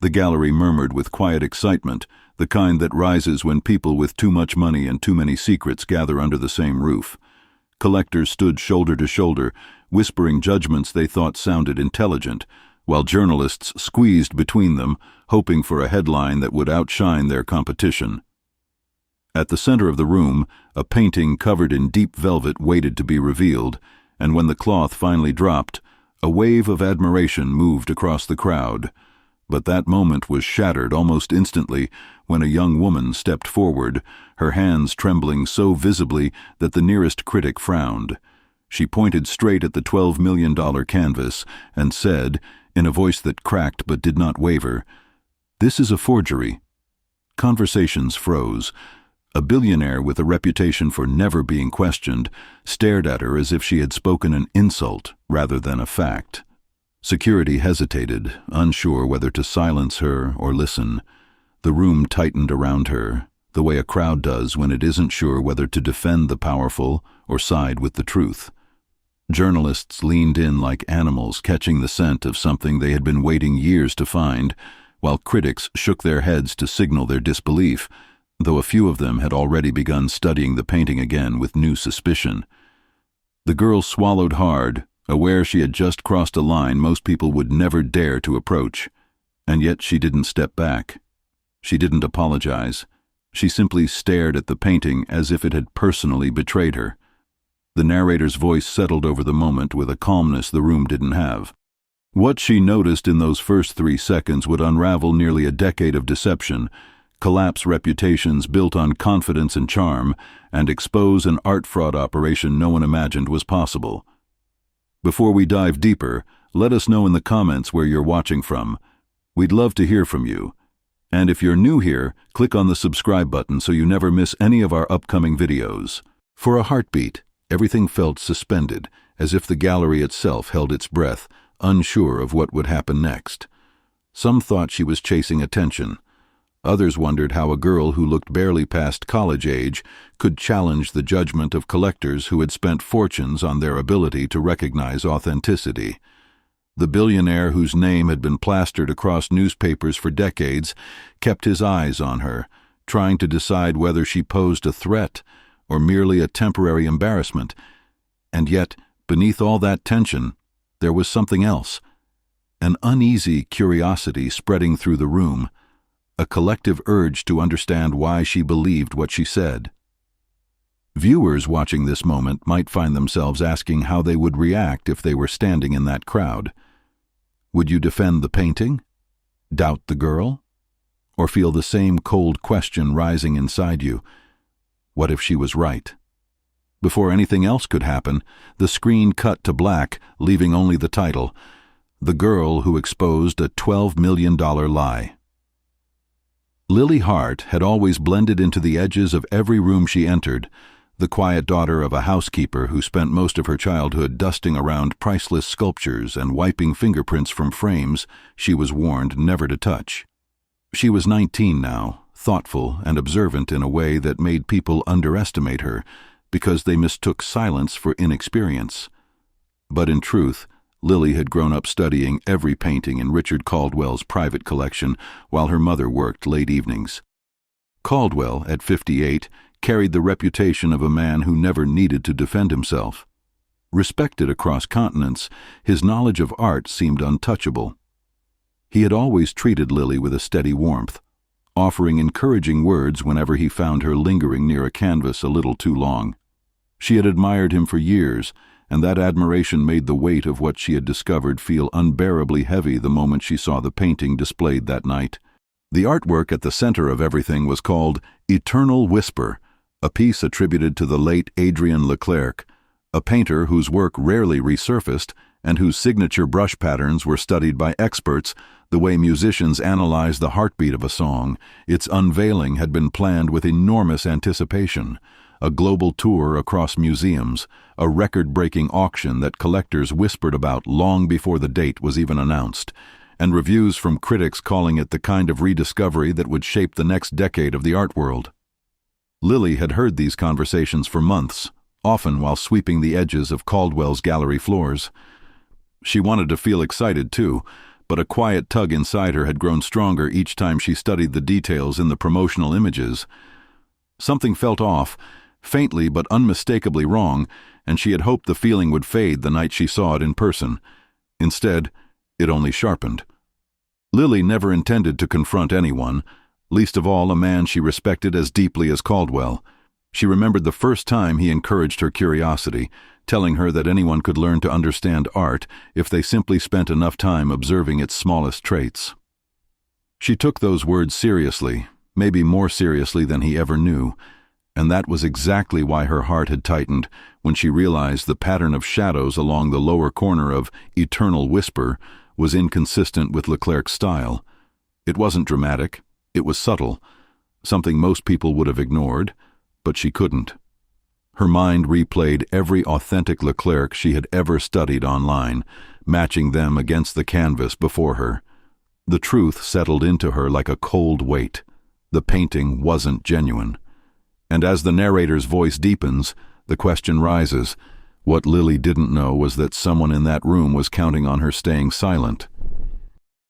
The gallery murmured with quiet excitement, the kind that rises when people with too much money and too many secrets gather under the same roof. Collectors stood shoulder to shoulder, whispering judgments they thought sounded intelligent, while journalists squeezed between them, hoping for a headline that would outshine their competition. At the center of the room, a painting covered in deep velvet waited to be revealed, and when the cloth finally dropped, a wave of admiration moved across the crowd. But that moment was shattered almost instantly when a young woman stepped forward, her hands trembling so visibly that the nearest critic frowned. She pointed straight at the $12 million canvas and said, in a voice that cracked but did not waver, "This is a forgery." Conversations froze. A billionaire with a reputation for never being questioned stared at her as if she had spoken an insult rather than a fact. Security hesitated, unsure whether to silence her or listen. The room tightened around her, the way a crowd does when it isn't sure whether to defend the powerful or side with the truth. Journalists leaned in like animals catching the scent of something they had been waiting years to find, while critics shook their heads to signal their disbelief, though a few of them had already begun studying the painting again with new suspicion. The girl swallowed hard, aware she had just crossed a line most people would never dare to approach. And yet she didn't step back. She didn't apologize. She simply stared at the painting as if it had personally betrayed her. The narrator's voice settled over the moment with a calmness the room didn't have. What she noticed in those first 3 seconds would unravel nearly a decade of deception, collapse reputations built on confidence and charm, and expose an art fraud operation no one imagined was possible. Before we dive deeper, let us know in the comments where you're watching from. We'd love to hear from you. And if you're new here, click on the subscribe button so you never miss any of our upcoming videos. For a heartbeat, everything felt suspended, as if the gallery itself held its breath, unsure of what would happen next. Some thought she was chasing attention. Others wondered how a girl who looked barely past college age could challenge the judgment of collectors who had spent fortunes on their ability to recognize authenticity. The billionaire whose name had been plastered across newspapers for decades kept his eyes on her, trying to decide whether she posed a threat or merely a temporary embarrassment. And yet, beneath all that tension, there was something else, an uneasy curiosity spreading through the room, a collective urge to understand why she believed what she said. Viewers watching this moment might find themselves asking how they would react if they were standing in that crowd. Would you defend the painting? Doubt the girl? Or feel the same cold question rising inside you? What if she was right? Before anything else could happen, the screen cut to black, leaving only the title, "The Girl Who Exposed a $12 million Lie." Lily Hart had always blended into the edges of every room she entered, the quiet daughter of a housekeeper who spent most of her childhood dusting around priceless sculptures and wiping fingerprints from frames she was warned never to touch. She was 19 now, thoughtful and observant in a way that made people underestimate her because they mistook silence for inexperience. But in truth, Lily had grown up studying every painting in Richard Caldwell's private collection while her mother worked late evenings. Caldwell, at 58, carried the reputation of a man who never needed to defend himself. Respected across continents, his knowledge of art seemed untouchable. He had always treated Lily with a steady warmth, offering encouraging words whenever he found her lingering near a canvas a little too long. She had admired him for years, and that admiration made the weight of what she had discovered feel unbearably heavy the moment she saw the painting displayed that night. The artwork at the center of everything was called Eternal Whisper, a piece attributed to the late Adrian Leclerc, a painter whose work rarely resurfaced and whose signature brush patterns were studied by experts the way musicians analyze the heartbeat of a song. Its unveiling had been planned with enormous anticipation. A global tour across museums, a record-breaking auction that collectors whispered about long before the date was even announced, and reviews from critics calling it the kind of rediscovery that would shape the next decade of the art world. Lily had heard these conversations for months, often while sweeping the edges of Caldwell's gallery floors. She wanted to feel excited too, but a quiet tug inside her had grown stronger each time she studied the details in the promotional images. Something felt off, faintly but unmistakably wrong, and she had hoped the feeling would fade the night she saw it in person. Instead, it only sharpened. Lily never intended to confront anyone, least of all a man she respected as deeply as Caldwell. She remembered the first time he encouraged her curiosity, telling her that anyone could learn to understand art if they simply spent enough time observing its smallest traits. She took those words seriously, maybe more seriously than he ever knew, and that was exactly why her heart had tightened when she realized the pattern of shadows along the lower corner of Eternal Whisper was inconsistent with Leclerc's style. It wasn't dramatic, it was subtle, something most people would have ignored, but she couldn't. Her mind replayed every authentic Leclerc she had ever studied online, matching them against the canvas before her. The truth settled into her like a cold weight. The painting wasn't genuine. And as the narrator's voice deepens, the question rises. What Lily didn't know was that someone in that room was counting on her staying silent.